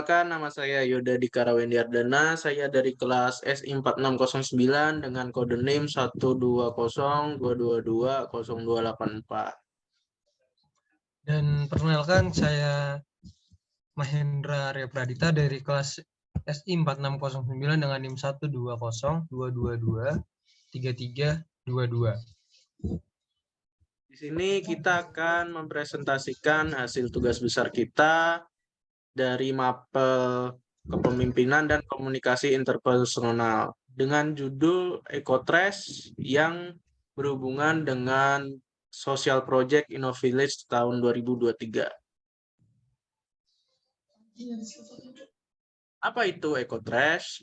Nama saya Yoda Dika Rawendiardana, saya dari kelas SI 4609 dengan kode NIM 12022220284. Dan perkenalkan saya Mahendra Arya Pradita dari kelas SI 4609 dengan NIM 12022223322. Di sini kita akan mempresentasikan hasil tugas besar kita dari mapel kepemimpinan dan komunikasi interpersonal dengan judul Ecotrash yang berhubungan dengan Social Project InnoVillage tahun 2023. Apa itu Ecotrash?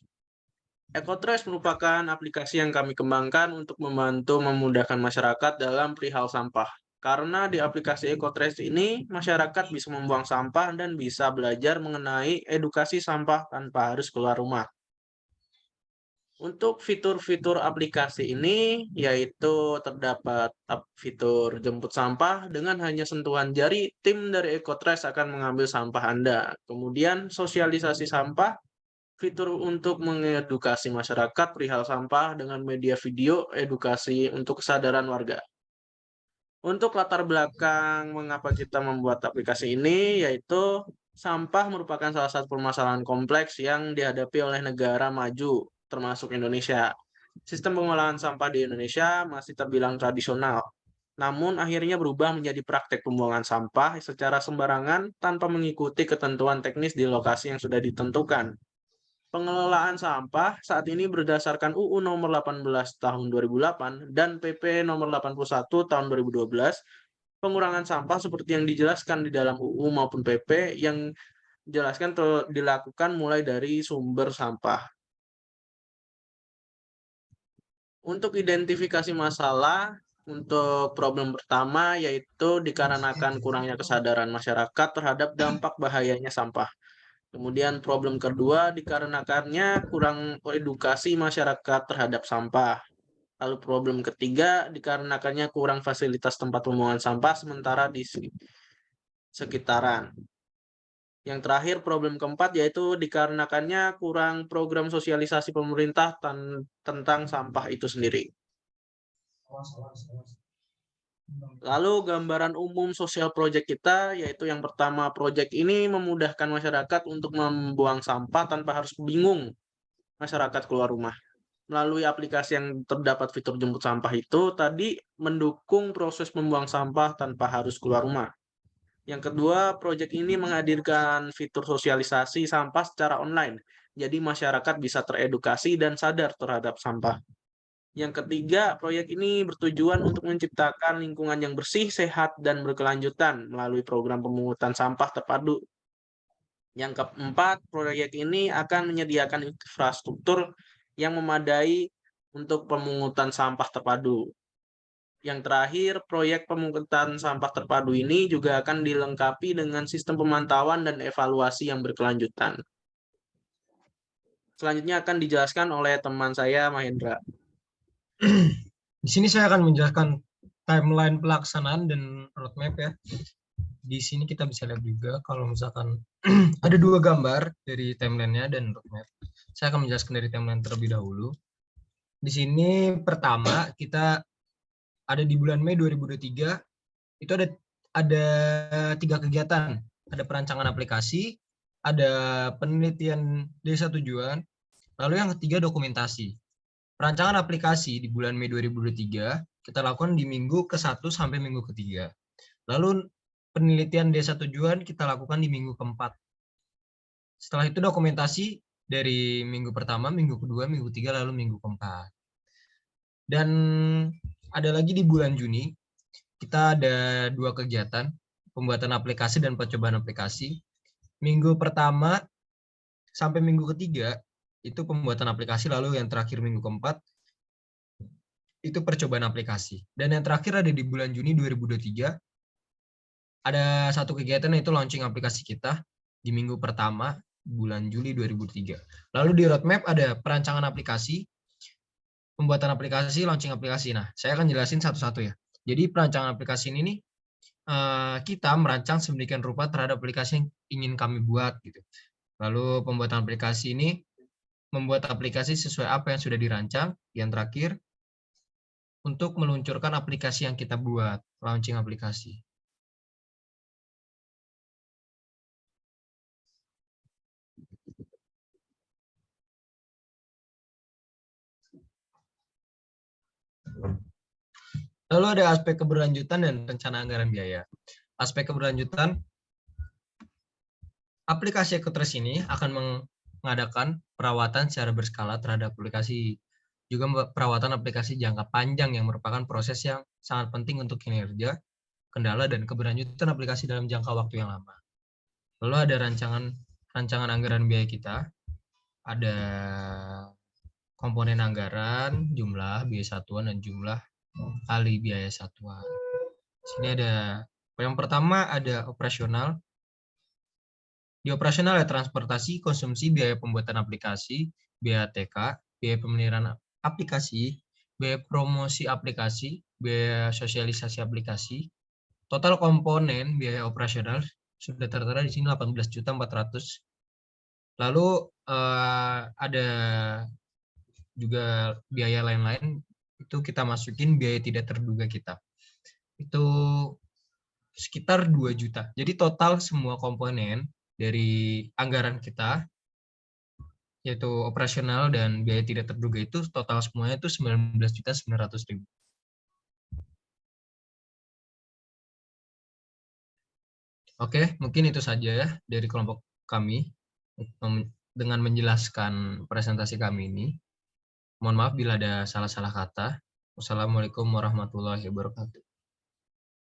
Ecotrash merupakan aplikasi yang kami kembangkan untuk membantu memudahkan masyarakat dalam perihal sampah. Karena di aplikasi Ecotrash ini, masyarakat bisa membuang sampah dan bisa belajar mengenai edukasi sampah tanpa harus keluar rumah. Untuk fitur-fitur aplikasi ini, yaitu terdapat fitur jemput sampah dengan hanya sentuhan jari, tim dari Ecotrash akan mengambil sampah Anda. Kemudian sosialisasi sampah, fitur untuk mengedukasi masyarakat perihal sampah dengan media video edukasi untuk kesadaran warga. Untuk latar belakang mengapa kita membuat aplikasi ini, yaitu sampah merupakan salah satu permasalahan kompleks yang dihadapi oleh negara maju, termasuk Indonesia. Sistem pengolahan sampah di Indonesia masih terbilang tradisional, namun akhirnya berubah menjadi praktek pembuangan sampah secara sembarangan tanpa mengikuti ketentuan teknis di lokasi yang sudah ditentukan. Pengelolaan sampah saat ini berdasarkan UU nomor 18 tahun 2008 dan PP nomor 81 tahun 2012. Pengurangan sampah seperti yang dijelaskan di dalam UU maupun PP yang dijelaskan dilakukan mulai dari sumber sampah. Untuk identifikasi masalah, untuk problem pertama yaitu dikarenakan kurangnya kesadaran masyarakat terhadap dampak bahayanya sampah. Kemudian problem kedua dikarenakannya kurang edukasi masyarakat terhadap sampah. Lalu problem ketiga dikarenakannya kurang fasilitas tempat pembuangan sampah sementara di sekitaran. Yang terakhir problem keempat yaitu dikarenakannya kurang program sosialisasi pemerintah tentang sampah itu sendiri. Lalu gambaran umum sosial project kita yaitu yang pertama, project ini memudahkan masyarakat untuk membuang sampah tanpa harus bingung masyarakat keluar rumah. Melalui aplikasi yang terdapat fitur jemput sampah itu tadi mendukung proses membuang sampah tanpa harus keluar rumah. Yang kedua, project ini menghadirkan fitur sosialisasi sampah secara online. Jadi masyarakat bisa teredukasi dan sadar terhadap sampah. Yang ketiga, proyek ini bertujuan untuk menciptakan lingkungan yang bersih, sehat, dan berkelanjutan melalui program pemungutan sampah terpadu. Yang keempat, proyek ini akan menyediakan infrastruktur yang memadai untuk pemungutan sampah terpadu. Yang terakhir, proyek pemungutan sampah terpadu ini juga akan dilengkapi dengan sistem pemantauan dan evaluasi yang berkelanjutan. Selanjutnya akan dijelaskan oleh teman saya, Mahendra. Di sini saya akan menjelaskan timeline pelaksanaan dan roadmap ya. Di sini kita bisa lihat juga kalau misalkan ada dua gambar dari timelinenya dan roadmap. Saya akan menjelaskan dari timeline terlebih dahulu. Di sini pertama kita ada di bulan Mei 2023 itu ada 3 kegiatan. Ada perancangan aplikasi, ada penelitian desa tujuan, lalu yang ketiga dokumentasi. Perancangan aplikasi di bulan Mei 2023 kita lakukan di minggu ke-1 sampai minggu ke-3. Lalu penelitian desa tujuan kita lakukan di minggu ke-4. Setelah itu dokumentasi dari minggu pertama, minggu kedua, minggu ketiga, lalu minggu ke-4. Dan ada lagi di bulan Juni, kita ada 2 kegiatan, pembuatan aplikasi dan percobaan aplikasi. Minggu pertama sampai minggu ketiga, itu pembuatan aplikasi, lalu yang terakhir minggu ke-4, itu percobaan aplikasi. Dan yang terakhir ada di bulan Juni 2023, ada satu kegiatan yaitu launching aplikasi kita di minggu pertama bulan Juli 2003. Lalu di roadmap ada perancangan aplikasi, pembuatan aplikasi, launching aplikasi. Nah, saya akan jelasin satu-satu ya. Jadi perancangan aplikasi ini nih, kita merancang sedemikian rupa terhadap aplikasi yang ingin kami buat gitu. Lalu pembuatan aplikasi ini membuat aplikasi sesuai apa yang sudah dirancang. Yang terakhir, untuk meluncurkan aplikasi yang kita buat, launching aplikasi. Lalu ada aspek keberlanjutan dan rencana anggaran biaya. Aspek keberlanjutan, aplikasi EcoTrace ini akan mengadakan perawatan secara berskala terhadap aplikasi. Juga perawatan aplikasi jangka panjang yang merupakan proses yang sangat penting untuk kinerja, kendala, dan keberlanjutan aplikasi dalam jangka waktu yang lama. Lalu ada rancangan anggaran biaya kita. Ada komponen anggaran, jumlah biaya satuan, dan jumlah kali biaya satuan. Sini ada yang pertama ada operasional. Di operasional ada transportasi, konsumsi, biaya pembuatan aplikasi, biaya TK, biaya pemeliharaan aplikasi, biaya promosi aplikasi, biaya sosialisasi aplikasi. Total komponen biaya operasional sudah tertera di sini 18.400.000. Lalu ada juga biaya lain-lain, itu kita masukin biaya tidak terduga kita. Itu sekitar 2 juta. Jadi total semua komponen dari anggaran kita, yaitu operasional dan biaya tidak terduga, itu total semuanya itu 19.900.000. Oke, mungkin itu saja ya dari kelompok kami dengan menjelaskan presentasi kami ini. Mohon maaf bila ada salah-salah kata. Wassalamualaikum warahmatullahi wabarakatuh.